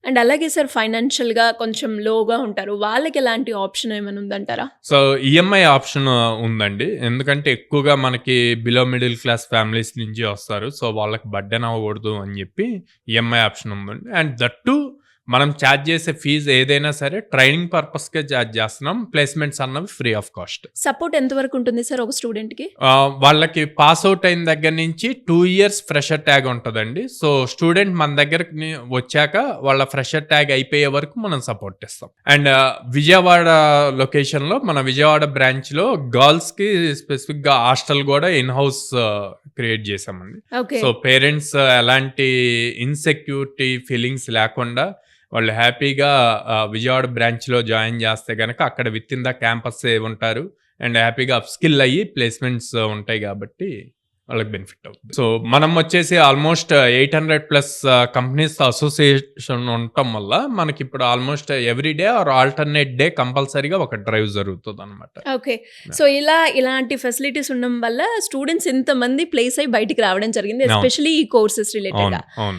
And అలాగే sir ఫైనాన్షియల్‌గా కొంచెం లోగా ఉంటారు. వాళ్ళకి ఎలాంటి ఆప్షన్ ఏమైనా ఉందంటారా? సో, ఈఎంఐ ఆప్షన్ ఉందండి. ఎందుకంటే ఎక్కువగా మనకి బిలో మిడిల్ క్లాస్ ఫ్యామిలీస్ నుంచి వస్తారు. సో, వాళ్ళకి బర్డెన్ అవ్వకూడదు అని చెప్పి ఈఎంఐ ఆప్షన్ ఉందండి. అండ్ దట్ టూ మనం చార్జ్ చేసే ఫీజ్ ఏదైనా సరే ట్రైనింగ్ పర్పస్‌కే చార్జ్ చేస్తున్నాం. ప్లేస్‌మెంట్స్ అన్నవి ఫ్రీ ఆఫ్ కాస్ట్. సపోర్ట్ ఎంత వరకు ఉంటుంది సార్ ఒక స్టూడెంట్‌కి? వాళ్ళకి పాస్ ఔట్ అయిన దగ్గర నుంచి 2 ఇయర్స్ ఫ్రెషర్ ట్యాగ్ ఉంటదండి. సో, స్టూడెంట్ మన దగ్గరకి వచ్చాక వాళ్ళ ఫ్రెషర్ ట్యాగ్ అయిపోయే వరకు మనం సపోర్ట్ ఇస్తాం. అండ్ విజయవాడ లొకేషన్‌లో మన విజయవాడ బ్రాంచ్‌లో గర్ల్స్‌కి స్పెసిఫిక్‌గా హాస్టల్ కూడా ఇన్ హౌస్ క్రియేట్ చేశామండి. ఓకే. సో, పేరెంట్స్ ఎలాంటి ఇన్‌సెక్యూరిటీ ఫీలింగ్స్ లేకుండా వాళ్ళు హ్యాపీగా విజయవాడ బ్రాంచ్‌లో జాయిన్ చేస్తే గనక అక్కడ విత్ ఇన్ ద క్యాంపస్సే ఉంటారు. అండ్ హ్యాపీగా అప్ స్కిల్ అయ్యి ప్లేస్‌మెంట్స్ ఉంటాయి కాబట్టి వాళ్ళకి బెనిఫిట్ అవుతుంది. సో, మనం వచ్చేసి ఆల్మోస్ట్ 800+ కంపెనీస్‌తో అసోసియేషన్ ఉండటం వల్ల మనకిప్పుడు almost every day or alternate day కంపల్సరీగా ఒక డ్రైవ్ జరుగుతదనమాట. ఓకే. సో, ఇలాంటి ఫెసిలిటీస్ ఉండడం వల్ల స్టూడెంట్స్ ఇంతమంది ప్లేస్ అయ్యి బయటికి రావడం జరిగింది. అవును. ఎస్పెషల్లీ ఈ కోర్సెస్ అవును. రిలేటెడ్‌గా. అవును.